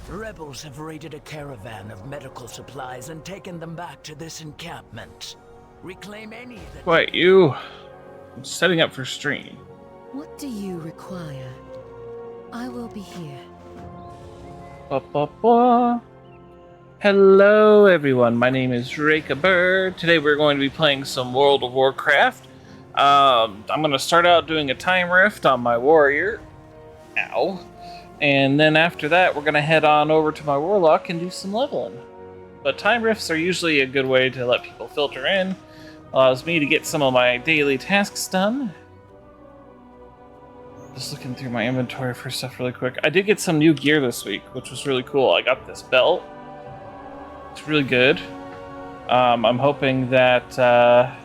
Rebels have raided a caravan of medical supplies and taken them back to this encampment. Reclaim any that... Wait, you... I'm setting up for stream. What do you require? I will be here. Ba-ba-ba. Hello everyone, my name is Reka Bird. Today we're going to be playing some World of Warcraft. I'm going to start out doing a time rift on my warrior. Ow. And then after that we're going to head on over to my Warlock and do some leveling. But time rifts are usually a good way to let people filter in. Allows me to get some of my daily tasks done. Just looking through my inventory for stuff really quick. I did get some new gear this week, which was really cool. I got this belt. It's really good. I'm hoping that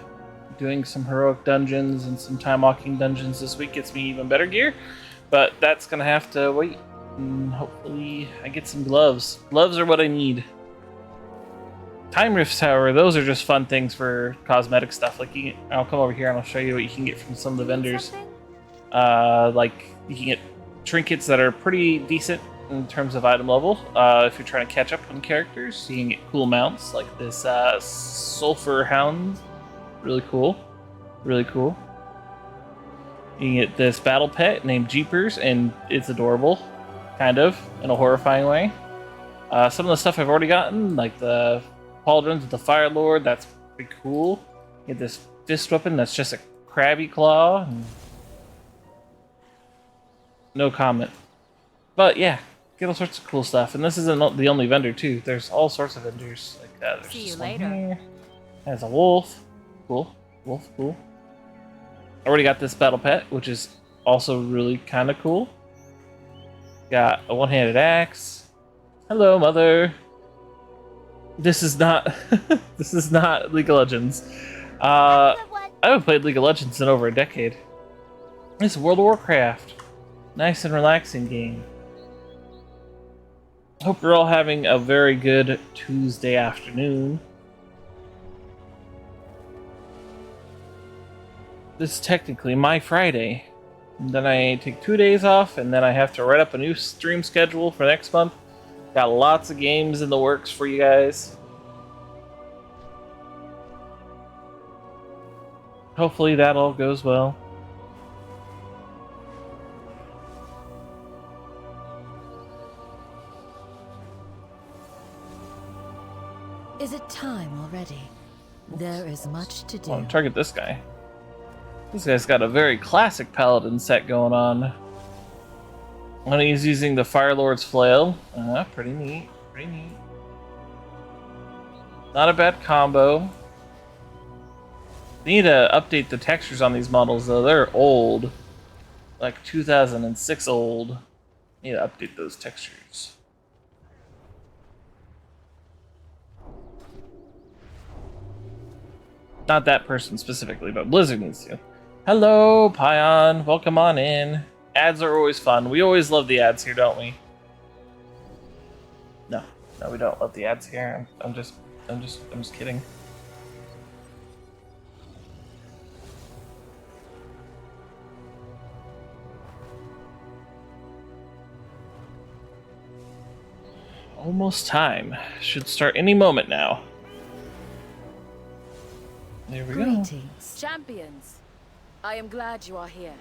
doing some heroic dungeons and some time walking dungeons this week gets me even better gear. But that's going to have to wait. And hopefully I get some gloves. Gloves are what I need. Time rifts, however, those are just fun things for cosmetic stuff. Like I'll come over here and I'll show you what you can get from some of the vendors. Like you can get trinkets that are pretty decent in terms of item level. If you're trying to catch up on characters, you can get cool mounts like this Sulfur Hound. Really cool. Really cool. You can get this battle pet named Jeepers, and it's adorable, kind of, in a horrifying way. Some of the stuff I've already gotten, like the pauldrons with the Fire Lord, that's pretty cool. You get this fist weapon that's just a crabby claw. No comment. But yeah, get all sorts of cool stuff. And this isn't the only vendor too. There's all sorts of vendors. Like there's See you this one later. here. There's a wolf. Cool. Wolf, cool. Already got this battle pet, which is also really kind of cool. Got a one-handed axe. Hello, mother. This is not this is not League of Legends. I haven't played League of Legends in over a decade. It's World of Warcraft. Nice and relaxing game. Hope you're all having a very good Tuesday afternoon. This is technically my Friday. And then I take 2 days off, and then I have to write up a new stream schedule for next month. Got lots of games in the works for you guys. Hopefully that all goes well. Is it time already? There is much to do. I want to target this guy. This guy's got a very classic paladin set going on. When he's using the Fire Lord's flail. Pretty neat. Pretty neat. Not a bad combo. They need to update the textures on these models though. They're old. Like 2006 old. Need to update those textures. Not that person specifically, but Blizzard needs to. Hello, Pion. Welcome on in. Ads are always fun. We always love the ads here, don't we? No, we don't love the ads here. I'm just kidding. Almost time. Should start any moment now. There we go. Greetings. Champions, I am glad you are here.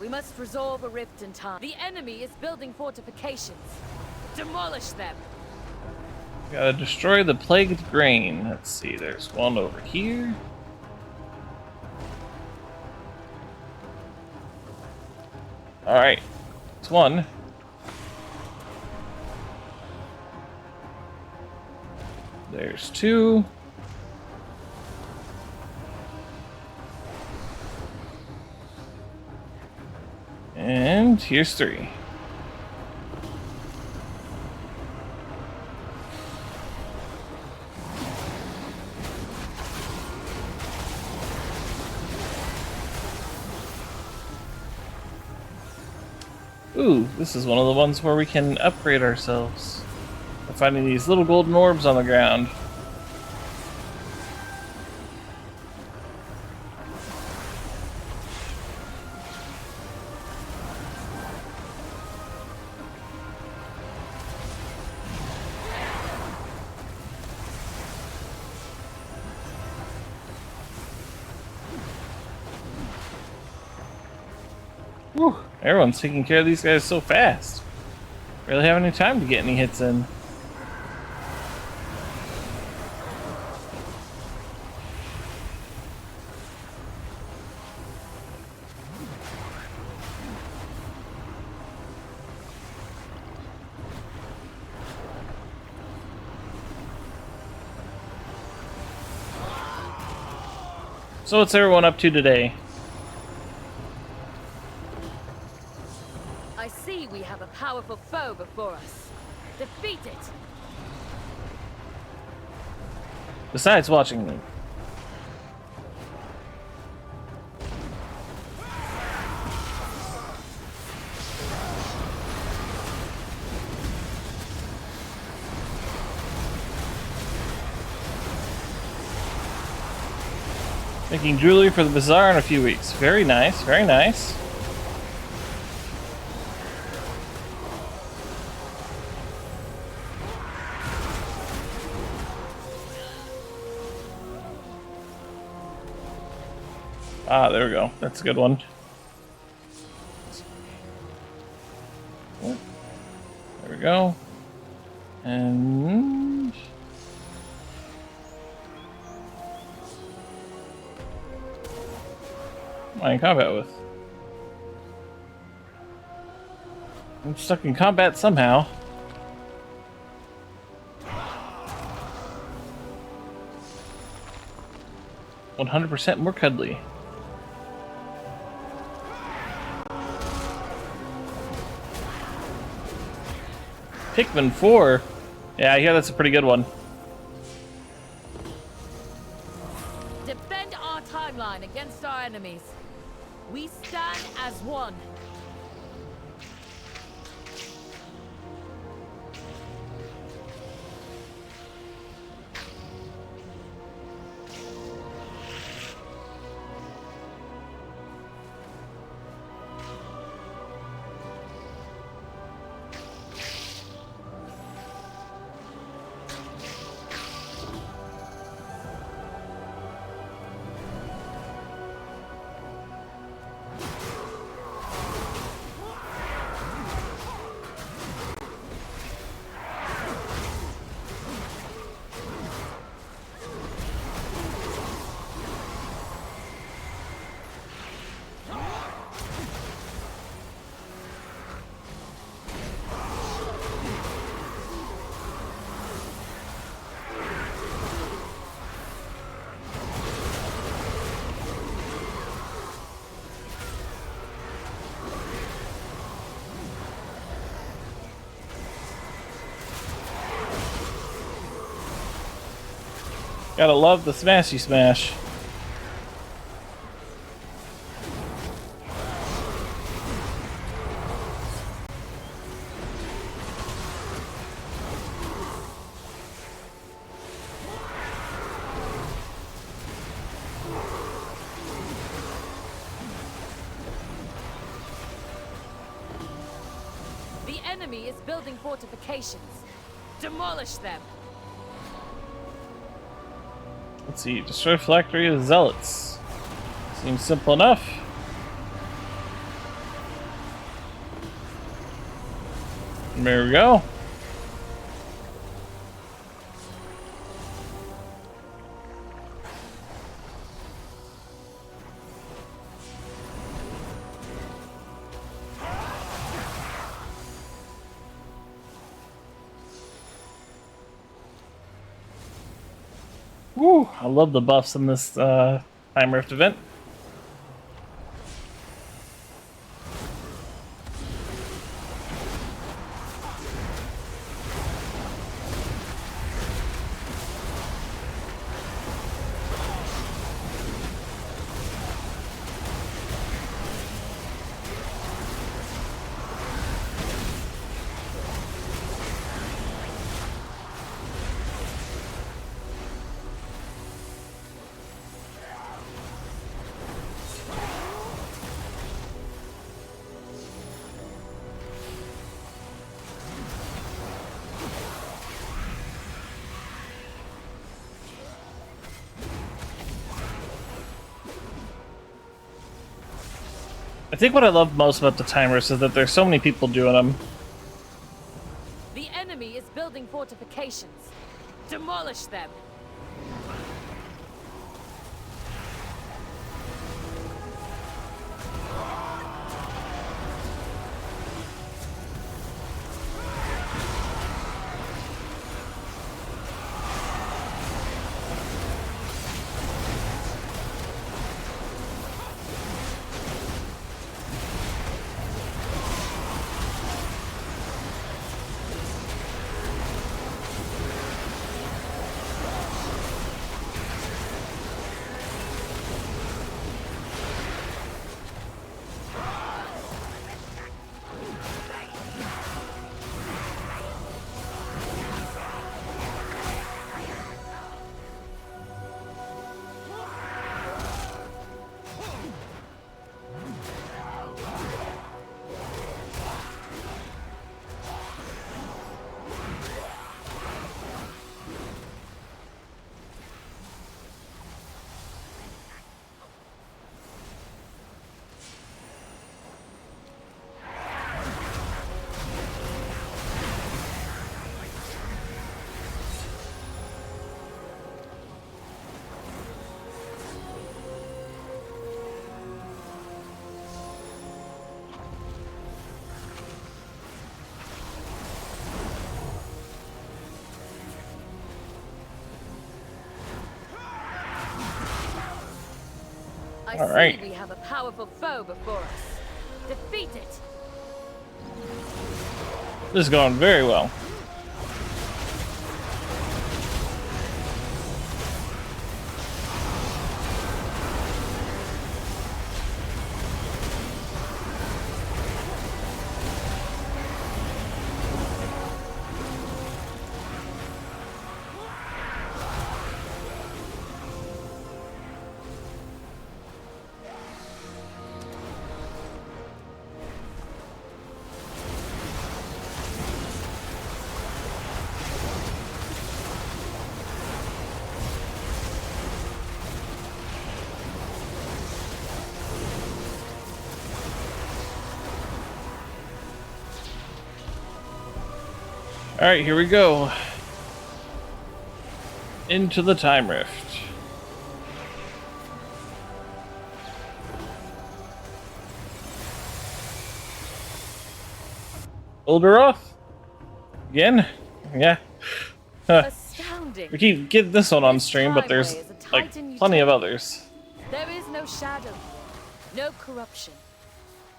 We must resolve a rift in time. The enemy is building fortifications. Demolish them. Gotta destroy the plagued grain. Let's see, there's one over here. Alright, it's one. There's two. And here's three. Ooh, this is one of the ones where we can upgrade ourselves. We're finding these little golden orbs on the ground. Whew, everyone's taking care of these guys so fast. Barely have any time to get any hits in. So what's everyone up to today? I see we have a powerful foe before us. Defeat it! Besides watching me. Making jewelry for the bazaar in a few weeks. Very nice, very nice. Ah, there we go. That's a good one. There we go. And... What am I in combat with? I'm stuck in combat somehow. "100% more cuddly." Pikmin 4? Yeah, I hear that's a pretty good one. Defend our timeline against our enemies. We stand as one. Gotta love the smashy smash. The enemy is building fortifications. Demolish them. Let's see, destroy phylactery of zealots. Seems simple enough. There we go. Woo! I love the buffs in this Time Rift event. think what I love most about the timers is that there's so many people doing them. The enemy is building fortifications. Demolish them. I All see right. we have a powerful foe before us. Defeat it! This is going very well. Alright, here we go. Into the Time Rift. Ulderoth? Again? Yeah. Astounding. We keep getting this one on stream, but there's This highway is a like Titan plenty of utopia. others. There is no shadow, no corruption,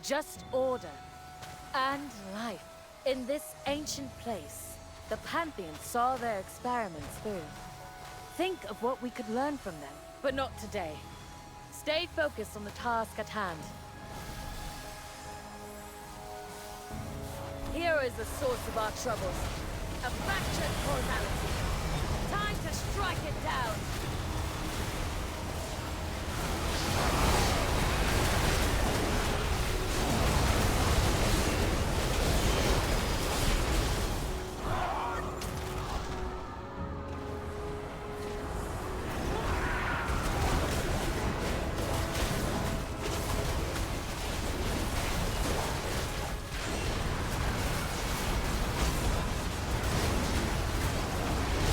just order and life. In this ancient place, the Pantheon saw their experiments through. Think of what we could learn from them, but not today. Stay focused on the task at hand. Here is the source of our troubles. A fractured causality. Time to strike it down.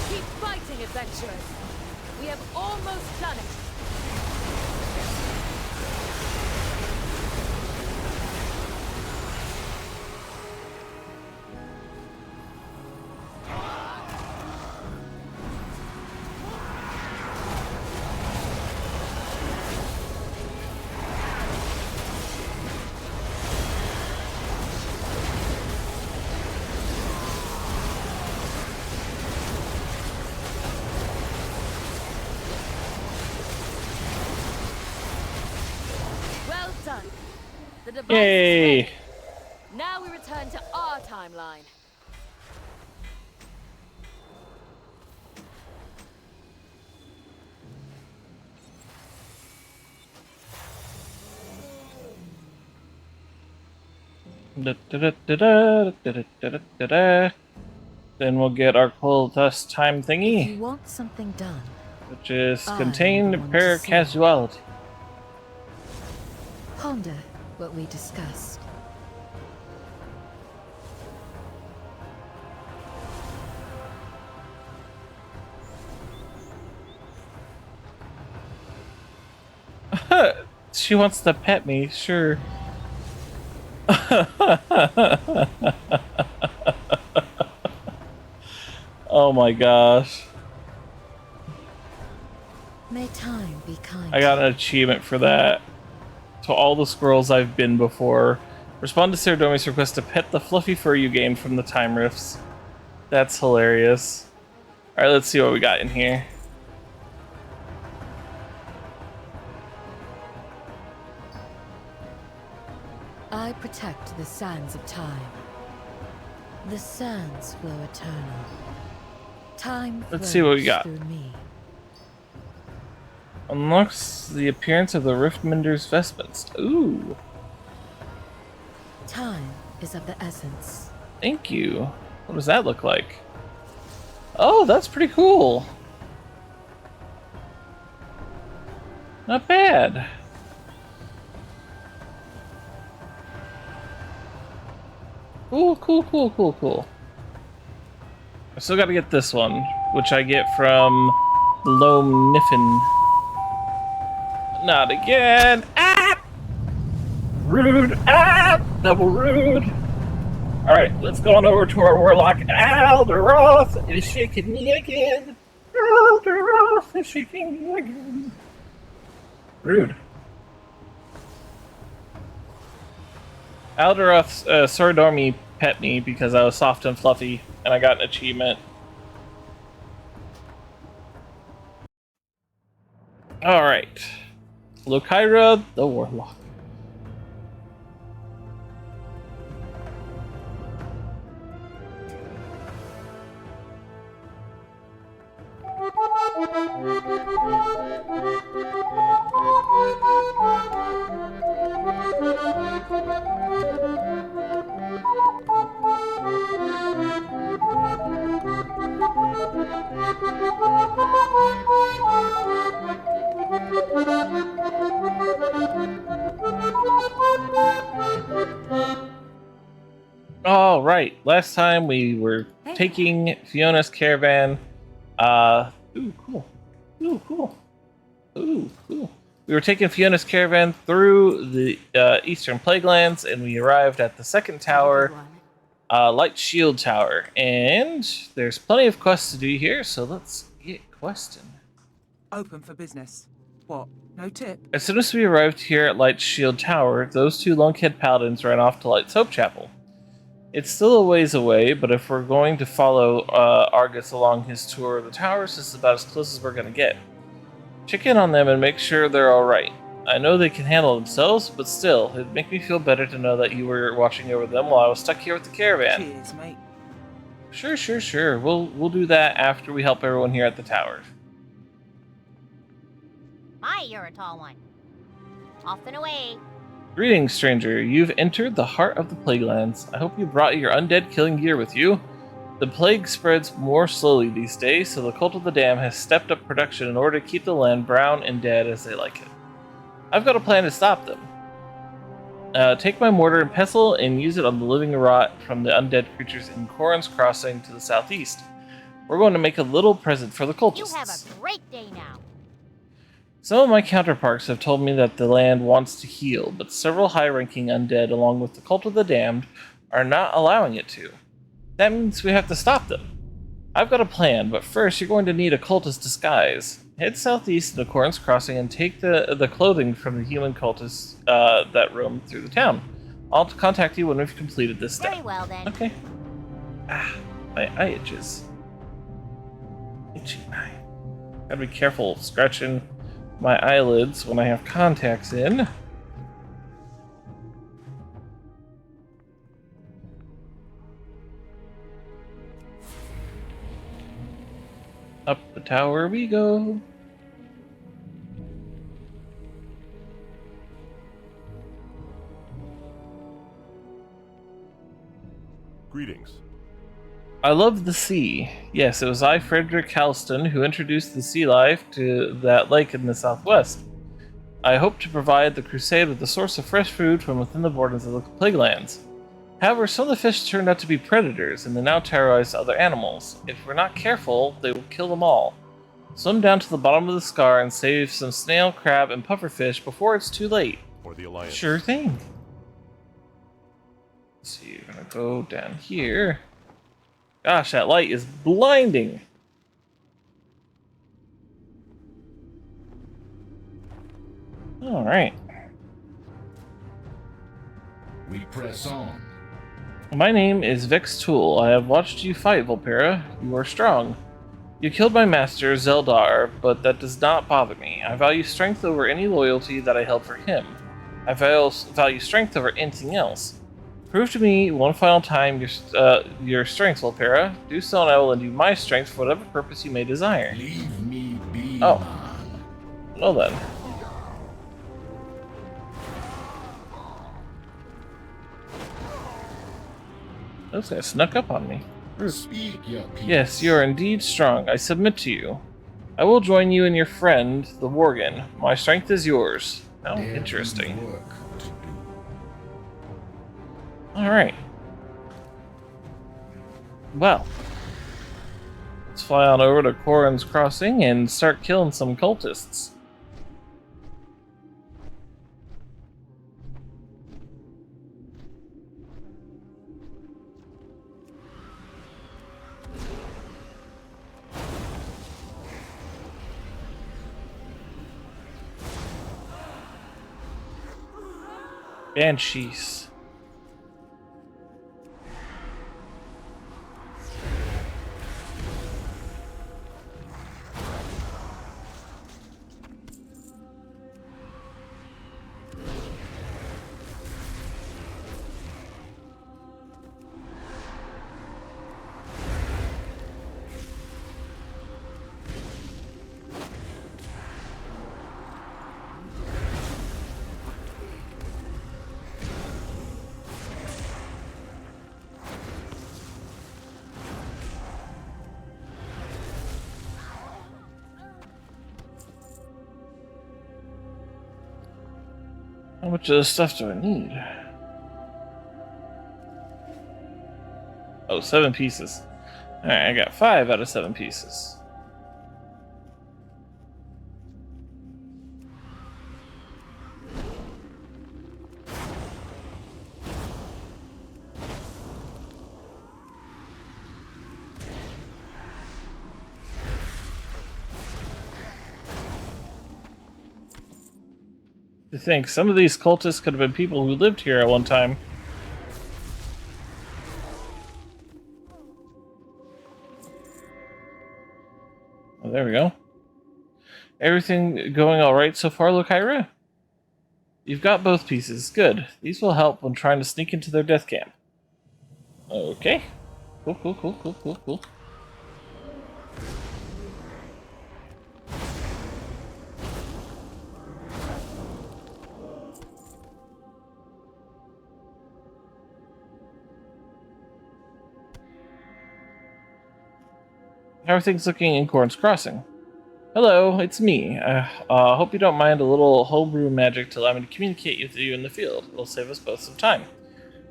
Keep fighting, adventurers. We have almost done it. Well done. The device is Yay! ready. Now we return to our timeline. Da-da-da-da-da-da-da-da-da. Then we'll get our cold dust time If thingy, you want something done, which is I contained want per to see. casuality. ponder what we discussed. She wants to pet me, sure. Oh my gosh. May time be kind. I got an achievement for that. To all the squirrels I've been before. Respond to Sarah Domi's request to pet the fluffy fur you gained from the time rifts. That's hilarious. Alright, let's see what we got in here. I protect the sands of time. The sands flow eternal. Time Let's see what we flows got. through me. Unlocks the appearance of the Riftmender's vestments. Ooh, Time is of the essence. thank you. What does that look like? Oh, that's pretty cool. Not bad. Cool, cool, cool, cool, cool. I still gotta get this one, which I get from Loam Niffin. Not again! Ah! Rude! Ah! Double rude! Alright, let's go on over to our Warlock. Alderoth is shaking me again! Alderoth is shaking me again! Rude. Alderoth's Sordormi pet me because I was soft and fluffy, and I got an achievement. Alright. Lokyra the Warlock. All right. Last time we were taking Fiona's caravan. Ooh, cool. Ooh, cool. Ooh, cool. We were taking Fiona's caravan through the Eastern Plaguelands, and we arrived at the second tower, Light Shield Tower. And there's plenty of quests to do here, so let's get questing. Open for business. What? No tip? As soon as we arrived here at Light Shield Tower, those two lunkhead paladins ran off to Light's Hope Chapel. It's still a ways away, but if we're going to follow Argus along his tour of the towers, this is about as close as we're going to get. Check in on them and make sure they're alright. I know they can handle themselves, but still, it'd make me feel better to know that you were watching over them while I was stuck here with the caravan. Cheers, mate. Sure. We'll do that after we help everyone here at the towers. Hi, you're a tall one. Off and away. Greetings, stranger. You've entered the heart of the Plaguelands. I hope you brought your undead killing gear with you. The plague spreads more slowly these days, so the Cult of the Dam has stepped up production in order to keep the land brown and dead as they like it. I've got a plan to stop them. Take my mortar and pestle and use it on the living rot from the undead creatures in Corin's Crossing to the southeast. We're going to make a little present for the cultists. You have a great day now. Some of my counterparts have told me that the land wants to heal, but several high-ranking undead, along with the Cult of the Damned, are not allowing it to. That means we have to stop them. I've got a plan, but first you're going to need a cultist disguise. Head southeast into Corin's Crossing and take the clothing from the human cultists that roam through the town. I'll contact you when we've completed this step. Very well, then. Okay. My eye itches. Itchy eye. Gotta be careful scratching my eyelids when I have contacts in. Up the tower we go. Greetings. I love the sea. Yes, it was I, Frederick Halston, who introduced the sea life to that lake in the southwest. I hope to provide the crusade with the source of fresh food from within the borders of the Plague Lands. However, some of the fish turned out to be predators, and they now terrorize other animals. If we're not careful, they will kill them all. Swim down to the bottom of the scar and save some snail, crab, and pufferfish before it's too late. Or the Alliance. Sure thing. Let's see, we're gonna go down here. Gosh, that light is blinding. Alright. We press on. My name is Vex Tool. I have watched you fight, Volpera. You are strong. You killed my master, Zeldar, but that does not bother me. I value strength over any loyalty that I held for him. I value strength over anything else. Prove to me one final time your strength, Volpera. Do so and I will lend you my strength for whatever purpose you may desire. Leave me be, Oh. man. Well then. Those guys snuck up on me. Speak your peace. Yes, you are indeed strong. I submit to you. I will join you and your friend, the Worgen. My strength is yours. Oh, There interesting. is work to do. Alright. Well. Let's fly on over to Corrin's Crossing and start killing some cultists. Banshees. How much of this stuff do I need? Oh, 7 pieces. Alright, I got 5 out of 7 pieces. To think, some of these cultists could have been people who lived here at one time. Oh, there we go. Everything going alright so far, Lokyra? You've got both pieces. Good. These will help when trying to sneak into their death camp. Okay. Cool. How are things looking in Corrin's Crossing? Hello, it's me. Hope you don't mind a little homebrew magic to allow me to communicate with you in the field. It'll save us both some time.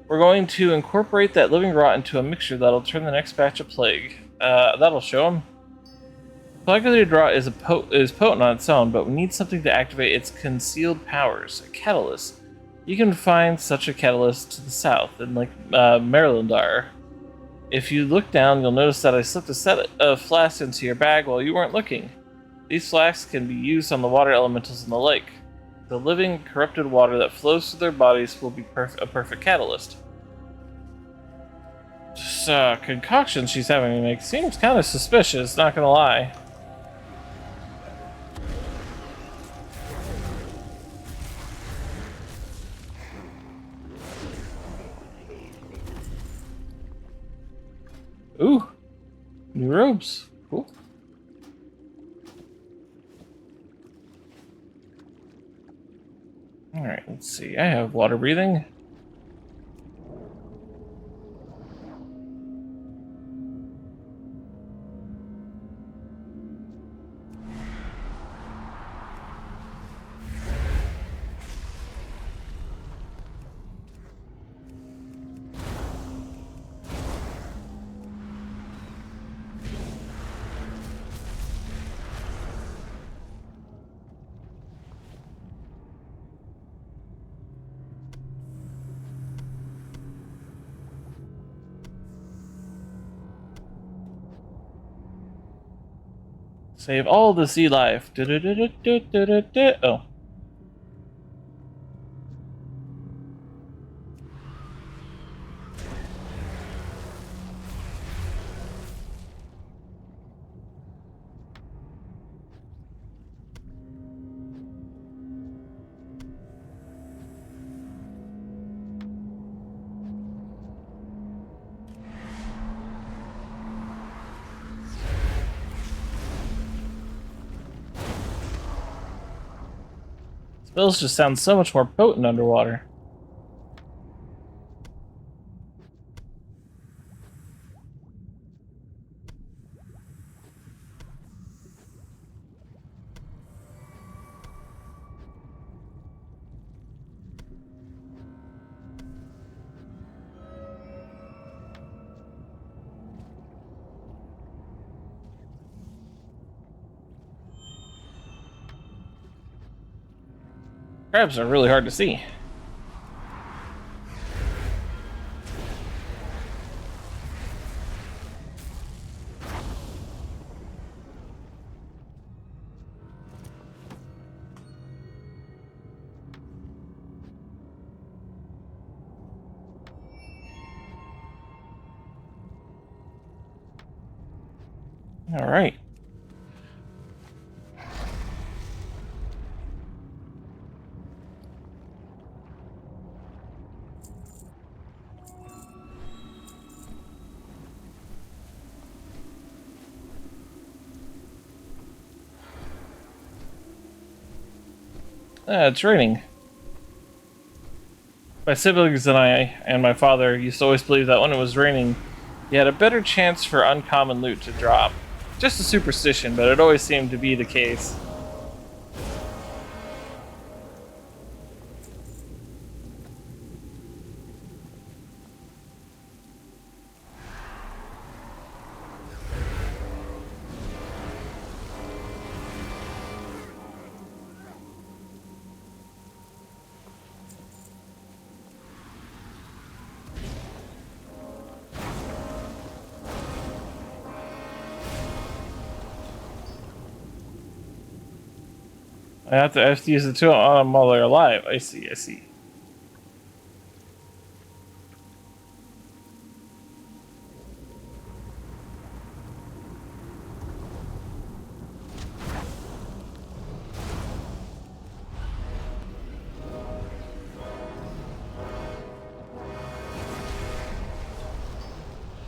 We're going to incorporate that living rot into a mixture that'll turn the next batch of plague. That'll show him. Plague rot is potent on its own, but we need something to activate its concealed powers. A catalyst. You can find such a catalyst to the south in Marylandar. If you look down, you'll notice that I slipped a set of flasks into your bag while you weren't looking. These flasks can be used on the water elementals in the lake. The living, corrupted water that flows through their bodies will be a perfect catalyst. This concoction she's having me make seems kind of suspicious, not gonna lie. Ooh, new robes. Cool. Alright, let's see. I have water breathing. Save all the sea life. Oh. Spells just sound so much more potent underwater. Crabs are really hard to see. All right. It's raining. My siblings and I and my father used to always believe that when it was raining, you had a better chance for uncommon loot to drop. Just a superstition, but it always seemed to be the case. I have to use the tool on them while they're alive. I see, I see.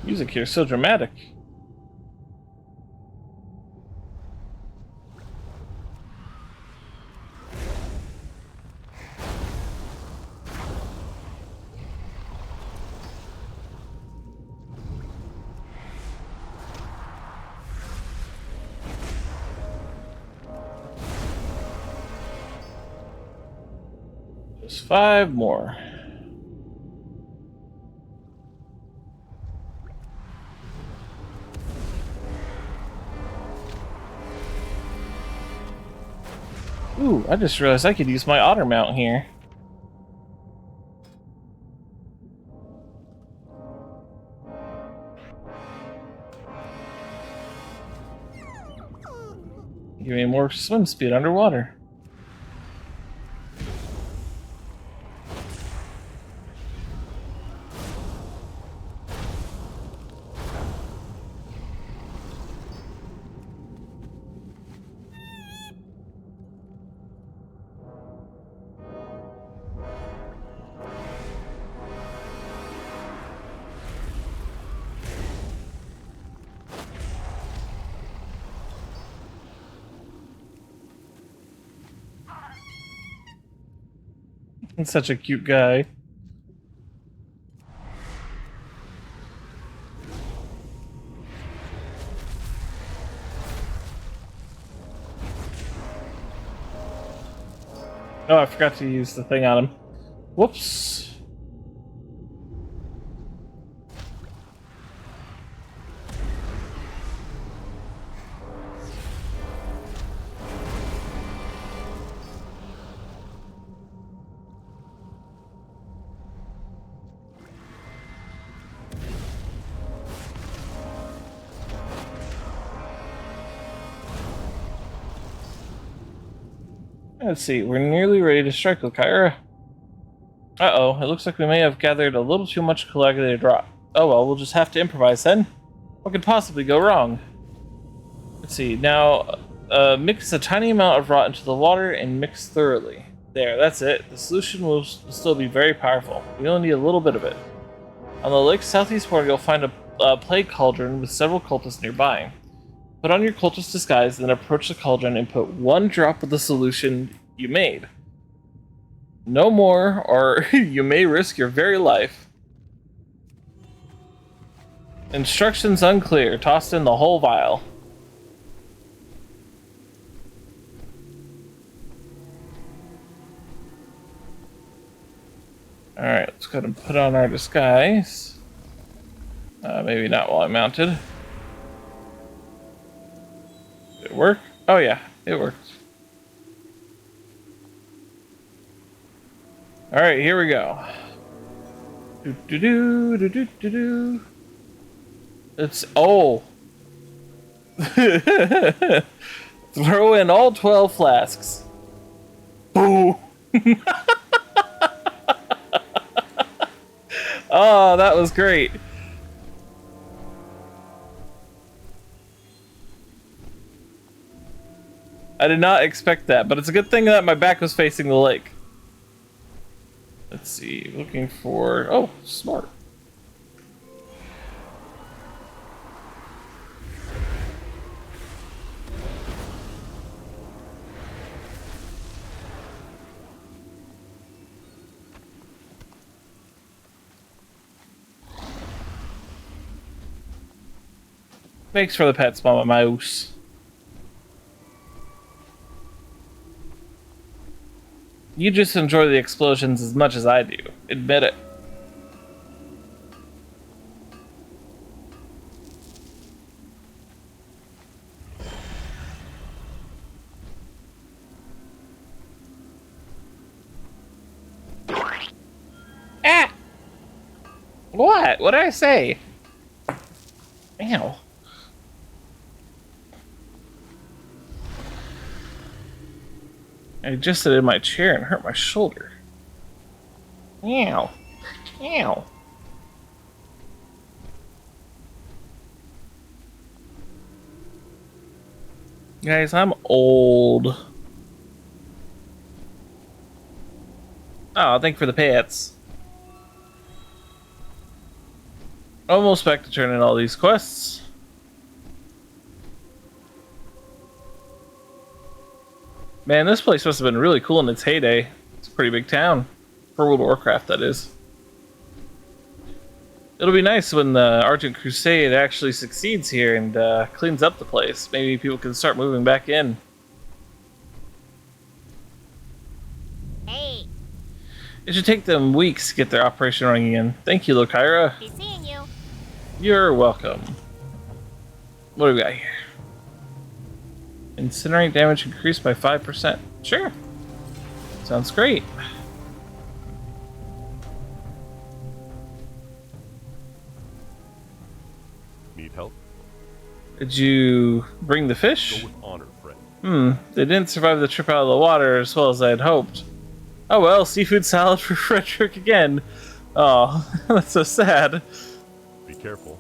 Music here is so dramatic. Just 5 more. Ooh, I just realized I could use my otter mount here. Give me more swim speed underwater. He's such a cute guy. Oh, I forgot to use the thing on him. Whoops. Let's see, we're nearly ready to strike, Lycaira. Uh-oh, it looks like we may have gathered a little too much coagulated rot. Oh well, we'll just have to improvise then. What could possibly go wrong? Let's see, now mix a tiny amount of rot into the water and mix thoroughly. There, that's it. The solution will still be very powerful. We only need a little bit of it. On the lake's southeast border, you'll find a plague cauldron with several cultists nearby. Put on your cultist disguise, then approach the cauldron and put 1 drop of the solution you made. No more, or you may risk your very life. Instructions unclear. Tossed in the whole vial. Alright, let's go ahead and put on our disguise. Maybe not while I'm mounted. Did it work? Oh yeah, it worked. Alright, here we go. Do. It's... oh! Throw in all 12 flasks. Boo! Oh, that was great. I did not expect that, but it's a good thing that my back was facing the lake. Let's see, looking for... oh, smart. Thanks for the pets, Mama Mouse. You just enjoy the explosions as much as I do. Admit it. Ah! What? What did I say? Ow. I just sit in my chair and hurt my shoulder. Ow. Ow. Guys, I'm old. Oh, thank you for the pets. Almost back to turning all these quests. Man, this place must have been really cool in its heyday. It's a pretty big town. For World of Warcraft, that is. It'll be nice when the Argent Crusade actually succeeds here and cleans up the place. Maybe people can start moving back in. Hey. It should take them weeks to get their operation running again. Thank you, Lycaira. Be seeing you. You're welcome. What do we got here? Incinerate damage increased by 5%. Sure. Sounds great. Need help? Did you bring the fish? Go with honor, friend. They didn't survive the trip out of the water as well as I had hoped. Oh well, seafood salad for Frederick again. Oh, that's so sad. Be careful.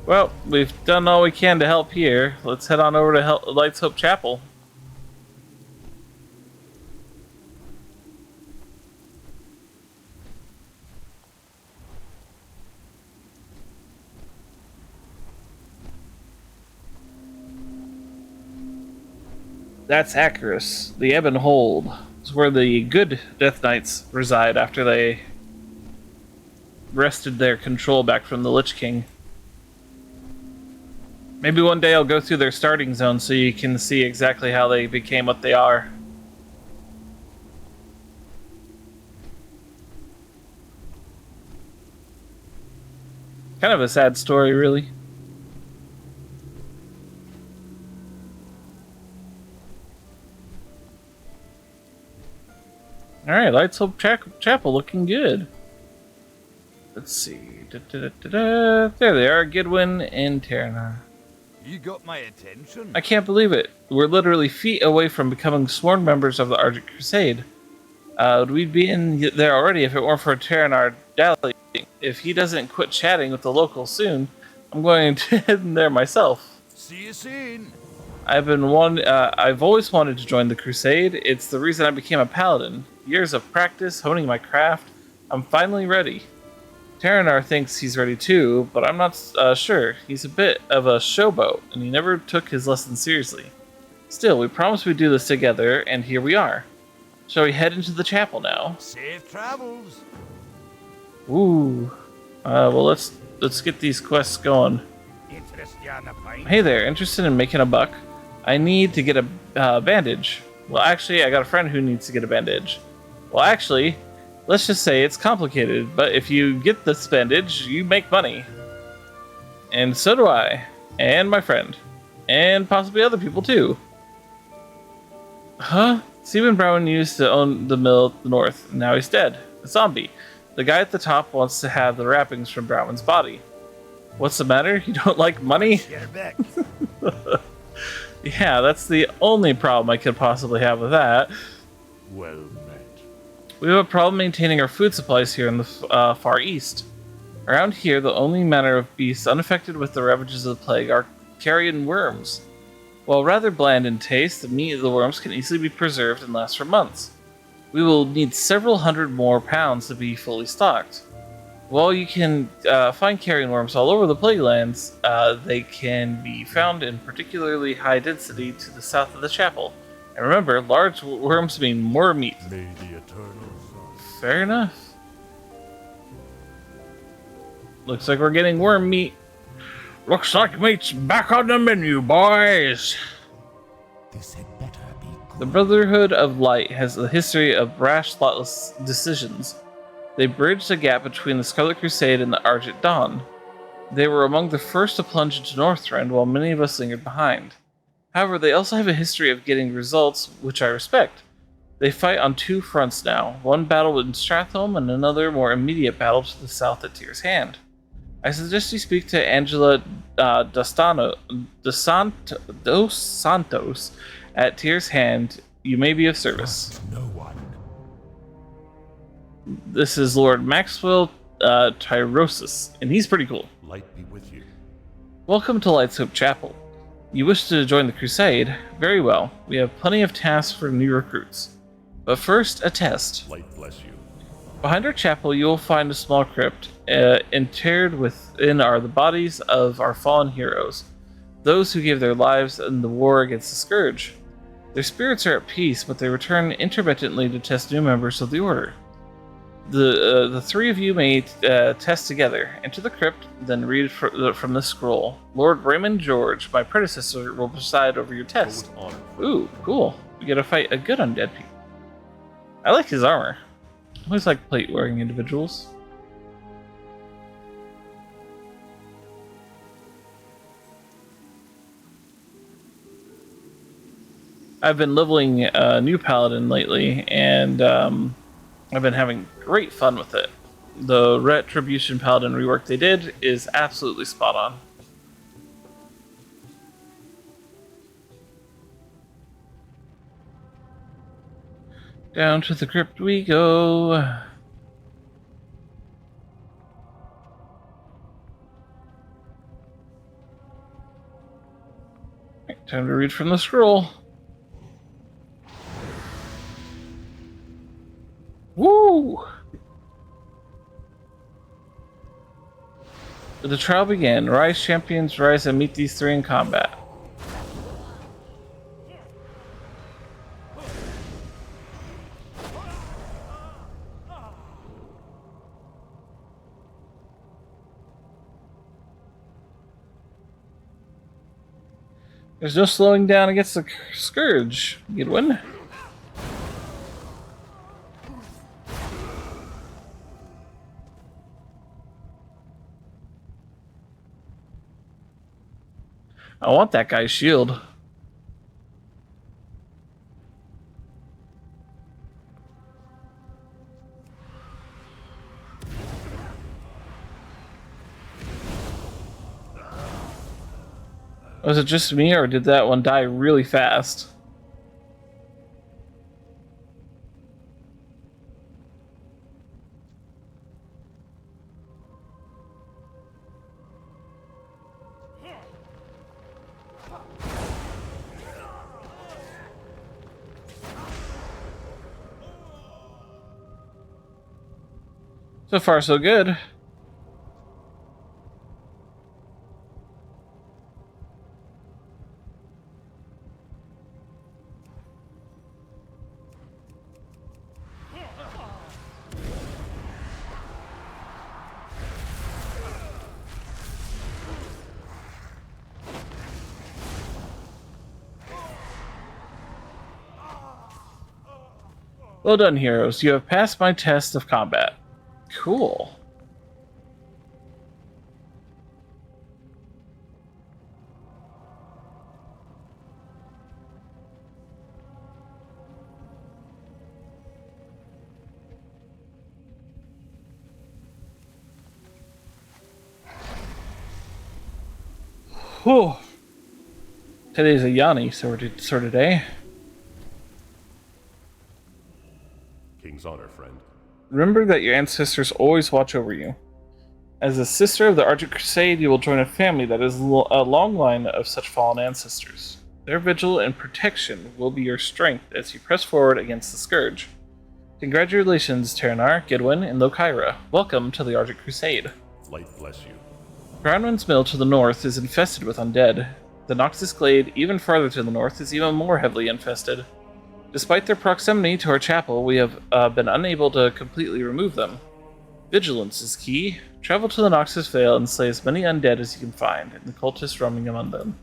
Well, we've done all we can to help here. Let's head on over to Light's Hope Chapel. That's Acarus, the Ebb and Hold. It's where the good Death Knights reside after they wrested their control back from the Lich King. Maybe one day I'll go through their starting zone so you can see exactly how they became what they are. Kind of a sad story, really. Alright, Light's Hope Chapel looking good. Let's see. There they are, Gidwin and Terranar. You got my attention. I can't believe it. We're literally feet away from becoming sworn members of the Argent Crusade. We'd be in there already if it weren't for Terranar Dally. If he doesn't quit chatting with the locals soon, I'm going to head in there myself. See you soon. I've always wanted to join the Crusade. It's the reason I became a paladin. Years of practice, honing my craft. I'm finally ready. Terranar thinks he's ready too, but I'm not sure. He's a bit of a showboat, and he never took his lessons seriously. Still, we promised we'd do this together, and here we are. Shall we head into the chapel now? Safe travels. Ooh. Well, let's get these quests going. Hey there, interested in making a buck? I need to get a bandage. Well, actually, I got a friend who needs to get a bandage. Well, actually, let's just say it's complicated, but if you get this bandage, you make money. And so do I. And my friend. And possibly other people too. Huh? Stephen Brown used to own the mill at the north, and now he's dead. A zombie. The guy at the top wants to have the wrappings from Brown's body. What's the matter? You don't like money? Yeah, that's the only problem I could possibly have with that. Well met. We have a problem maintaining our food supplies here in the Far East. Around here, the only manner of beasts unaffected with the ravages of the plague are carrion worms. While rather bland in taste, the meat of the worms can easily be preserved and last for months. We will need several hundred more pounds to be fully stocked. While you can find carrion worms all over the plague lands, they can be found in particularly high density to the south of the chapel. And remember, large worms mean more meat. May the eternal sun. Fair enough. Looks like we're getting worm meat. Looks like meat's back on the menu, boys! This had better be good. The Brotherhood of Light has a history of rash, thoughtless decisions. They bridged the gap between the Scarlet Crusade and the Argent Dawn. They were among the first to plunge into Northrend, while many of us lingered behind. However, they also have a history of getting results, which I respect. They fight on two fronts now, one battle in Stratholme and another more immediate battle to the south at Tyr's Hand. I suggest you speak to Angela dos Santos at Tyr's Hand. You may be of service. Trust no one. This is Lord Maxwell Tyrosus, and he's pretty cool. Light be with you. Welcome to Light's Hope Chapel. You wish to join the Crusade? Very well. We have plenty of tasks for new recruits. But first, a test. Light bless you. Behind our chapel, you will find a small crypt. Interred within are the bodies of our fallen heroes, those who gave their lives in the war against the Scourge. Their spirits are at peace, but they return intermittently to test new members of the Order. The three of you may test together. Enter the crypt, then read from the scroll. Lord Raymond George, my predecessor, will preside over your test. Go with honor. Ooh, cool. We get to fight a good undead people. I like his armor. I always like plate-wearing individuals. I've been leveling a new paladin lately, and I've been having great fun with it. The Retribution Paladin rework they did is absolutely spot on. Down to the crypt we go. Right, time to read from the scroll. Woo! The trial began. Rise, champions, rise and meet these three in combat. There's no slowing down against the Scourge. Good one. I want that guy's shield. Was it just me, or did that one die really fast? So far, so good. Well done, heroes. You have passed my test of combat. Cool. Whew. Today's a Yanni sort of day. King's honor, friend. Remember that your ancestors always watch over you. As a sister of the Argent Crusade, you will join a family that is a long line of such fallen ancestors. Their vigil and protection will be your strength as you press forward against the Scourge. Congratulations, Terranar, Gidwin, and Lokira. Welcome to the Argent Crusade. Light bless you. Groundwind's Mill to the north is infested with undead. The Noxus Glade, even farther to the north, is even more heavily infested. Despite their proximity to our chapel, we have been unable to completely remove them. Vigilance is key. Travel to the Noxus Vale and slay as many undead as you can find, and the cultists roaming among them.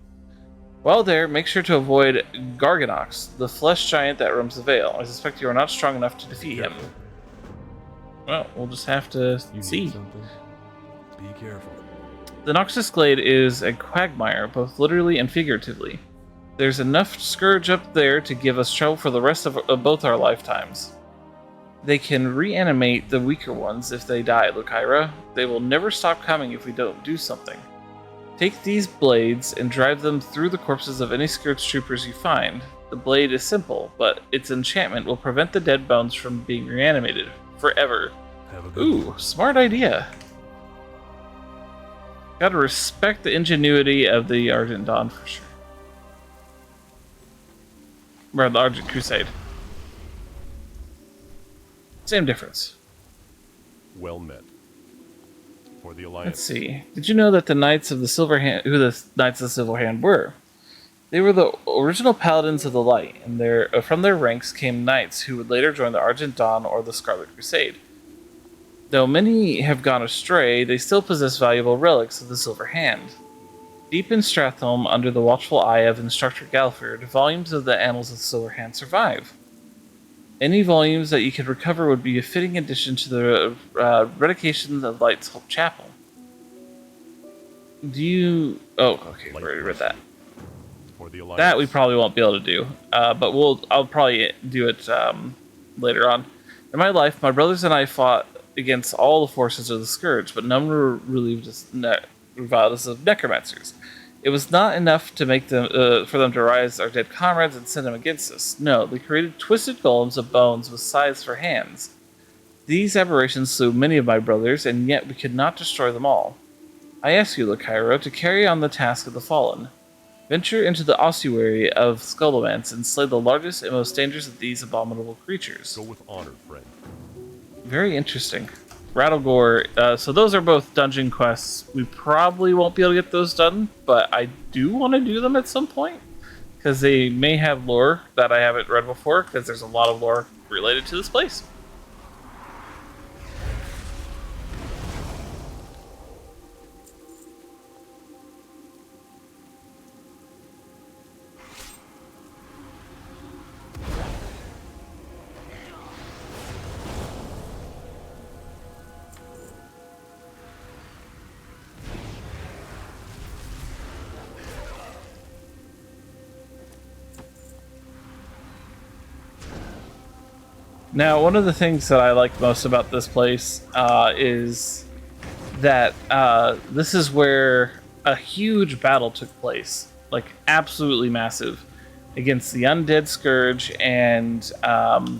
While there, make sure to avoid Garganox, the flesh giant that roams the Vale. I suspect you are not strong enough to defeat him. Well, we'll just have to see. Be careful. The Noxus Glade is a quagmire, both literally and figuratively. There's enough scourge up there to give us trouble for the rest of both our lifetimes. They can reanimate the weaker ones if they die, Lokira. They will never stop coming if we don't do something. Take these blades and drive them through the corpses of any Scourge troopers you find. The blade is simple, but its enchantment will prevent the dead bones from being reanimated forever. Ooh, smart idea. Gotta respect the ingenuity of the Argent Dawn for sure. Or the Argent Crusade. Same difference. Well met. For the Alliance. Let's see. Did you know that the Knights of the Silver Hand, who the Knights of the Silver Hand were? They were the original Paladins of the Light, and from their ranks came knights who would later join the Argent Dawn or the Scarlet Crusade. Though many have gone astray, they still possess valuable relics of the Silver Hand. Deep in Stratholme, under the watchful eye of Instructor Galford, volumes of the Annals of the Silver Hand survive. Any volumes that you could recover would be a fitting addition to the Redication of Light's Chapel. Do you... Oh, okay, we already read that. For the Alliance. That we probably won't be able to do, but I'll probably do it later on. In my life, my brothers and I fought against all the forces of the Scourge, but none were reviled us of necromancers. It was not enough to make them for them to rise our dead comrades and send them against us. No, they created twisted golems of bones with scythes for hands. These aberrations slew many of my brothers, and yet we could not destroy them all. I ask you, Lokira, to carry on the task of the fallen. Venture into the ossuary of Skullomance and slay the largest and most dangerous of these abominable creatures. Go with honor, friend. Very interesting. Rattlegore, so those are both dungeon quests. We probably won't be able to get those done, but I do want to do them at some point, because they may have lore that I haven't read before, because there's a lot of lore related to this place. Now, one of the things that I like most about this place is that this is where a huge battle took place. like absolutely massive, against the Undead Scourge and let's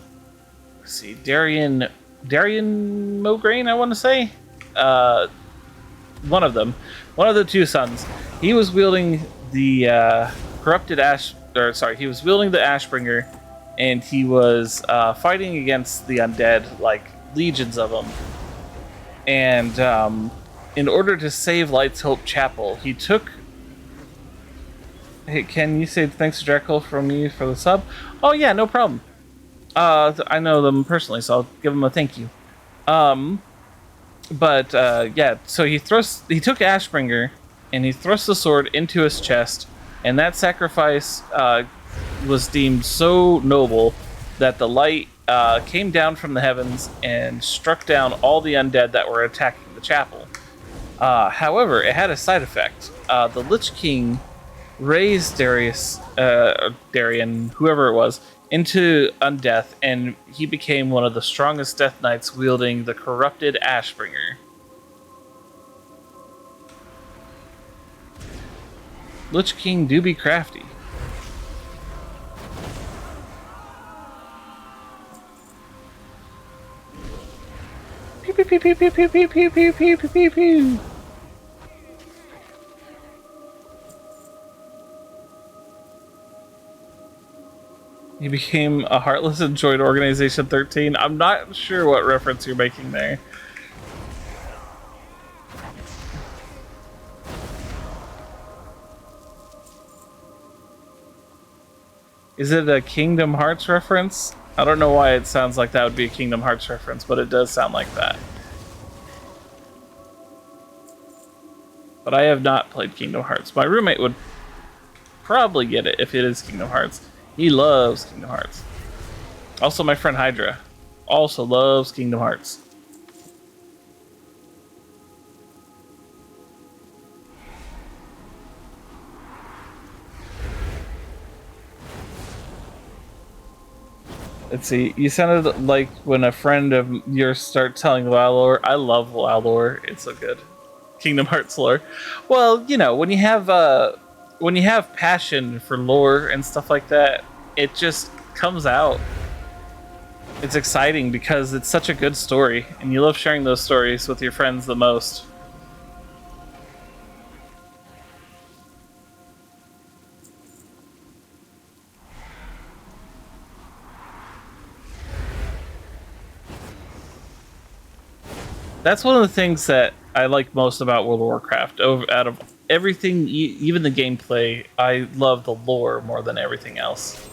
see, Darian Mograine, I want to say, one of them, one of the two sons. He was wielding the corrupted Ash, or sorry, he was wielding the Ashbringer, and he was fighting against the undead, like legions of them. And in order to save Light's Hope Chapel, he took. Hey, can you say thanks to Dreckle from me for the sub? Oh yeah, no problem. I know them personally, so I'll give them a thank you. But yeah, so he took Ashbringer and he thrust the sword into his chest, and that sacrifice was deemed so noble that the light came down from the heavens and struck down all the undead that were attacking the chapel. However, it had a side effect. The Lich King raised Darian, whoever it was, into undeath, and he became one of the strongest Death Knights wielding the corrupted Ashbringer. Lich King do be crafty. Pew pew pew pew pew pew pew pew pew pew pew pew. He became a Heartless and joined Organization 13. I'm not sure what reference you're making there. Is it a Kingdom Hearts reference? I don't know why it sounds like that would be a Kingdom Hearts reference, but it does sound like that. But I have not played Kingdom Hearts. My roommate would probably get it if it is Kingdom Hearts. He loves Kingdom Hearts. Also, my friend Hydra also loves Kingdom Hearts. Let's see. You sounded like when a friend of yours starts telling WoW lore. I love WoW lore. It's so good. Kingdom Hearts lore. Well, you know, when you have passion for lore and stuff like that, it just comes out. It's exciting because it's such a good story, and you love sharing those stories with your friends the most. That's one of the things that I like most about World of Warcraft. Out of everything, even the gameplay, I love the lore more than everything else.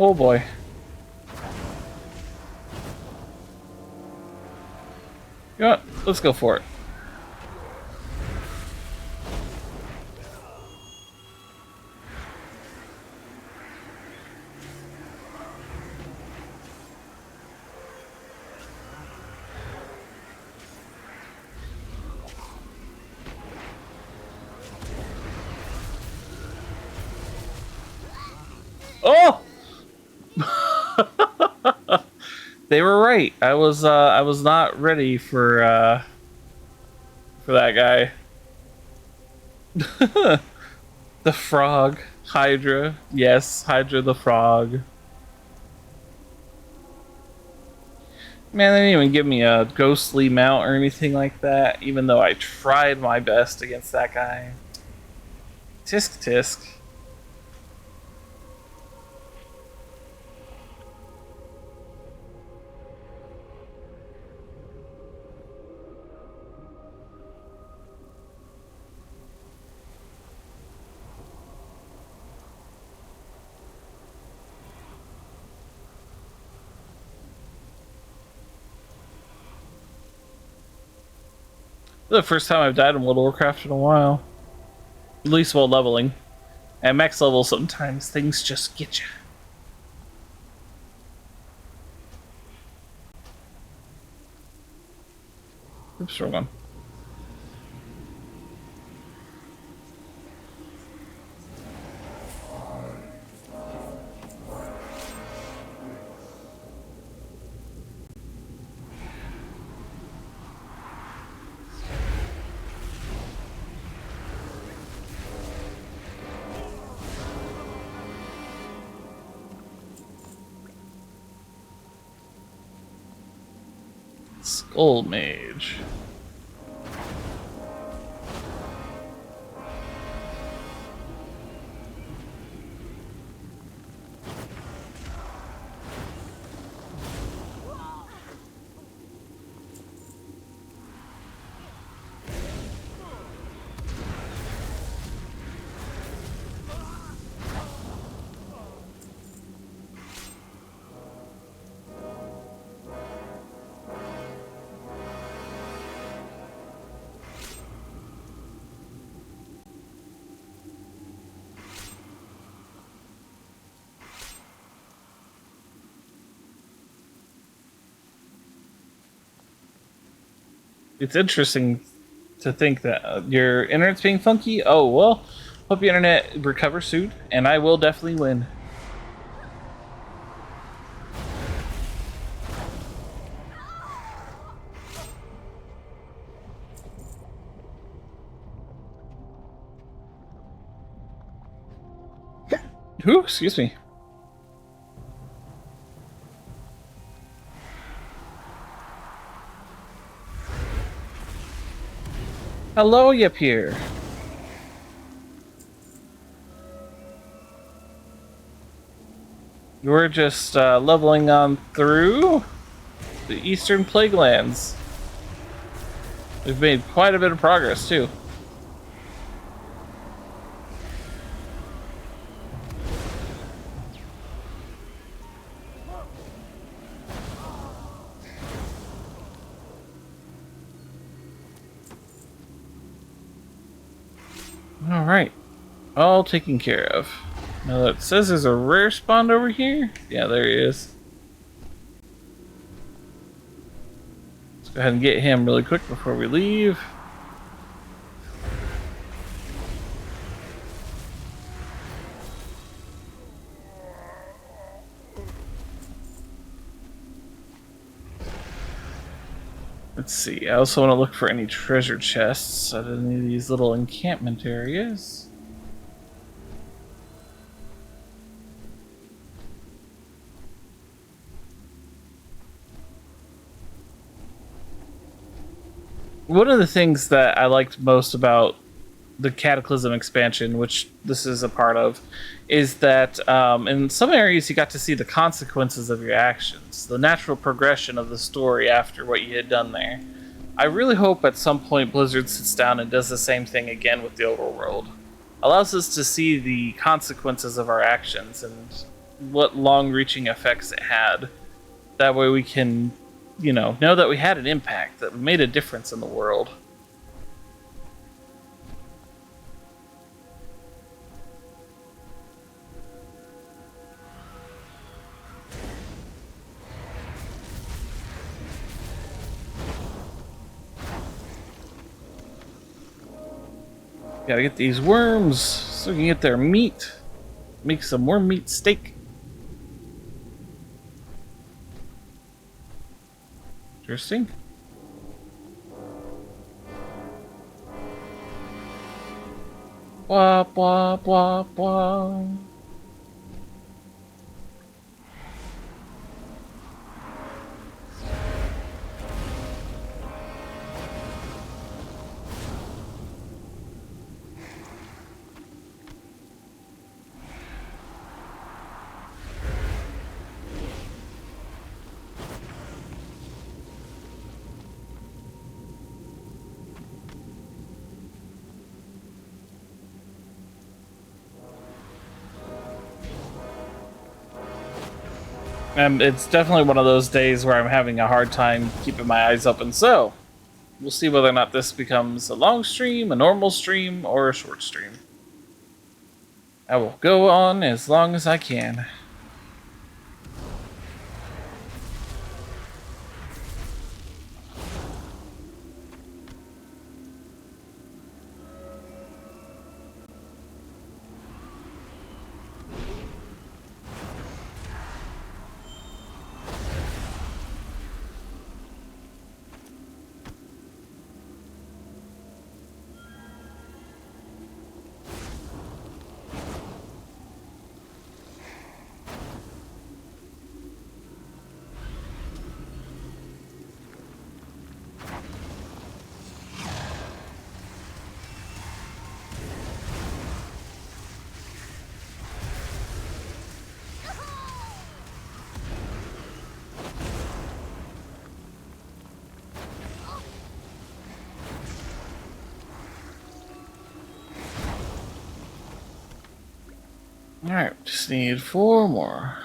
Oh boy. You know what? Let's go for it. Oh! They were right. I was not ready for that guy. The frog, Hydra. Yes, Hydra the frog. Man, they didn't even give me a ghostly mount or anything like that, even though I tried my best against that guy. Tisk tisk. The first time I've died in World of Warcraft in a while. At least while leveling. At max level, sometimes things just get you. Oops, wrong one. Skull Mage. It's interesting to think that your internet's being funky. Oh, well, hope your internet recovers soon, and I will definitely win. Ooh, excuse me. Hello, you here. We're just leveling on through the Eastern Plaguelands. We've made quite a bit of progress, too. Alright. All taken care of. Now it says there's a rare spawned over here. Yeah, there he is. Let's go ahead and get him really quick before we leave. Let's see, I also want to look for any treasure chests at any of these little encampment areas. One of the things that I liked most about the Cataclysm expansion, which this is a part of, is that in some areas you got to see the consequences of your actions, the natural progression of the story after what you had done there. I really hope at some point Blizzard sits down and does the same thing again with the overworld. Allows us to see the consequences of our actions and what long-reaching effects it had. That way we can, know that we had an impact, that we made a difference in the world. Gotta get these worms so we can get their meat. Make some more meat steak. Interesting. Blah, blah, blah, blah. It's definitely one of those days where I'm having a hard time keeping my eyes open. So, we'll see whether or not this becomes a long stream, a normal stream, or a short stream. I will go on as long as I can. Alright, just need 4 more.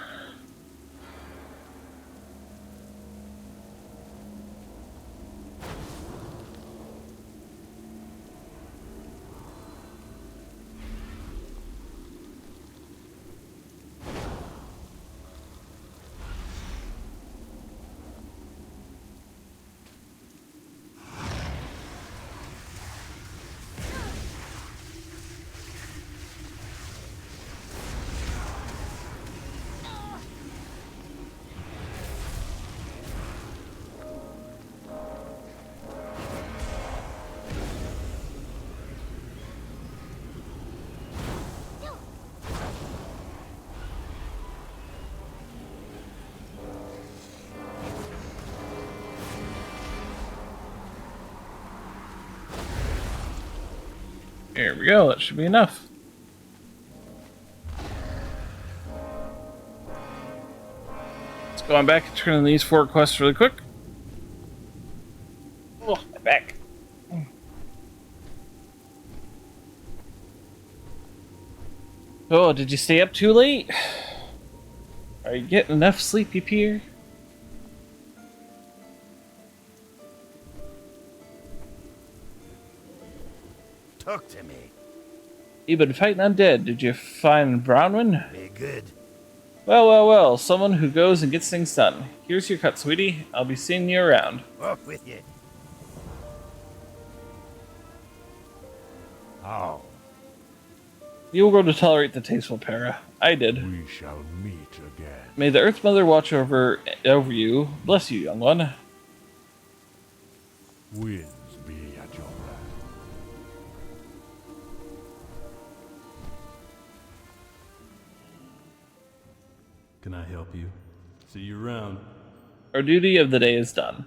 There we go, that should be enough. Let's go on back and turn in these 4 quests really quick. Oh, my back. Oh, did you stay up too late? Are you getting enough sleepy Peer? Talk to me. You've been fighting undead. Did you find Brownwyn? Be good. Well, well, well. Someone who goes and gets things done. Here's your cut, sweetie. I'll be seeing you around. Off with you. How? You will grow to tolerate the tasteful para. I did. We shall meet again. May the Earth Mother watch over you. Bless you, young one. Winds be at your back. Can I help you? See you around. Our duty of the day is done.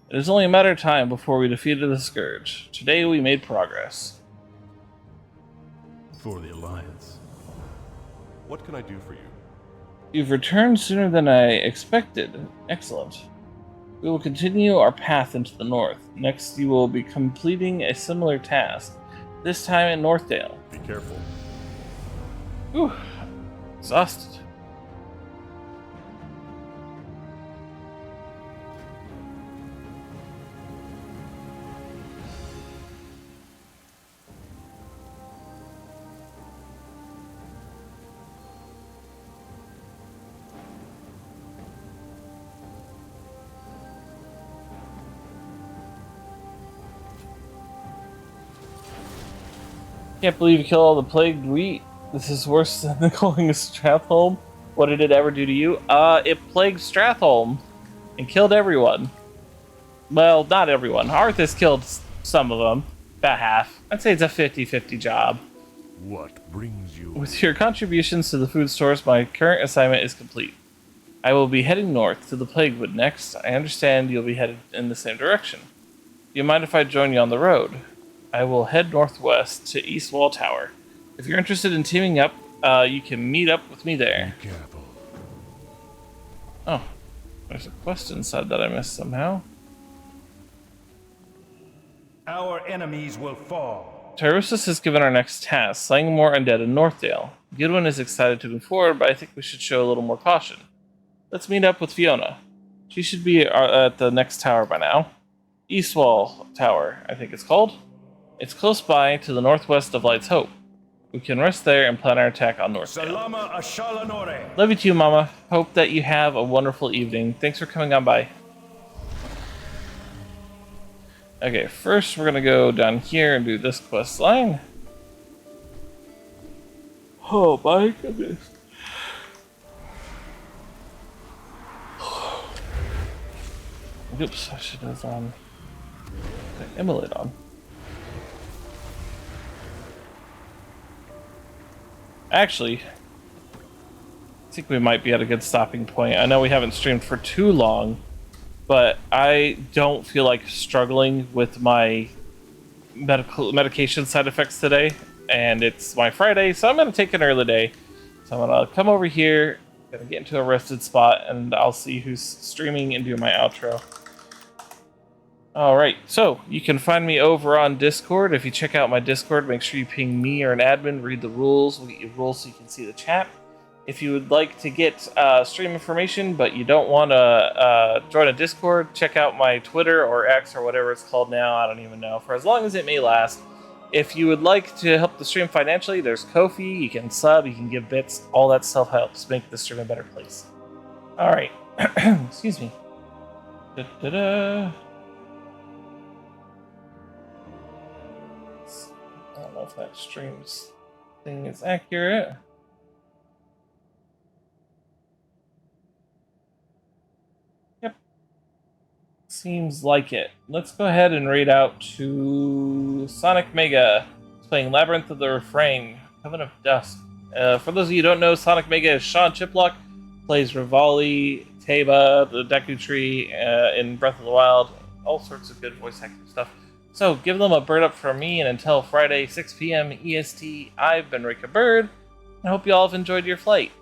It is only a matter of time before we defeated the Scourge. Today we made progress. For the Alliance. What can I do for you? You've returned sooner than I expected. Excellent. We will continue our path into the north. Next, you will be completing a similar task, this time in Northdale. Be careful. Whew. Exhausted. Can't believe you killed all the plagued wheat. This is worse than calling Stratholme. What did it ever do to you? It plagued Stratholme and killed everyone. Well, not everyone. Arthas killed some of them. About half. I'd say it's a 50-50 job. What brings you? With your contributions to the food stores, my current assignment is complete. I will be heading north to the Plaguewood next. I understand you'll be headed in the same direction. Do you mind if I join you on the road? I will head northwest to East Wall Tower. If you're interested in teaming up, you can meet up with me there. Be careful. Oh, there's a quest inside that I missed somehow. Our enemies will fall. Tyrosus has given our next task, slaying more undead in Northdale. Goodwin is excited to move forward, but I think we should show a little more caution. Let's meet up with Fiona. She should be at the next tower by now. Eastwall Tower, I think it's called. It's close by to the northwest of Light's Hope. We can rest there and plan our attack on North. Salama Ashalanore. Love you too, Mama. Hope that you have a wonderful evening. Thanks for coming on by. Okay, first we're gonna go down here and do this quest line. Oh my goodness. Oops, I should have the emulate on. Actually, I think we might be at a good stopping point. I know we haven't streamed for too long, but I don't feel like struggling with my medication side effects today, and it's my Friday, so I'm going to take an early day. So I'm going to come over here, going to get into a rested spot, and I'll see who's streaming and do my outro. Alright, so you can find me over on Discord. If you check out my Discord, make sure you ping me or an admin, read the rules. We'll get you rules so you can see the chat. If you would like to get stream information, but you don't want to join a Discord, check out my Twitter or X or whatever it's called now. I don't even know. For as long as it may last. If you would like to help the stream financially, there's Ko-fi. You can sub, you can give bits. All that stuff helps make the stream a better place. Alright. Excuse me. Da-da-da. I don't know if that stream's thing is accurate. Yep. Seems like it. Let's go ahead and raid out to Sonic Mega. He's playing Labyrinth of the Refrain, Coven of Dusk. For those of you who don't know, Sonic Mega is Sean Chiplock, plays Rivali, Teba, the Deku Tree in Breath of the Wild, all sorts of good voice acting stuff. So give them a bird up from me, and until Friday, 6 p.m. EST, I've been Rika Bird, and I hope you all have enjoyed your flight.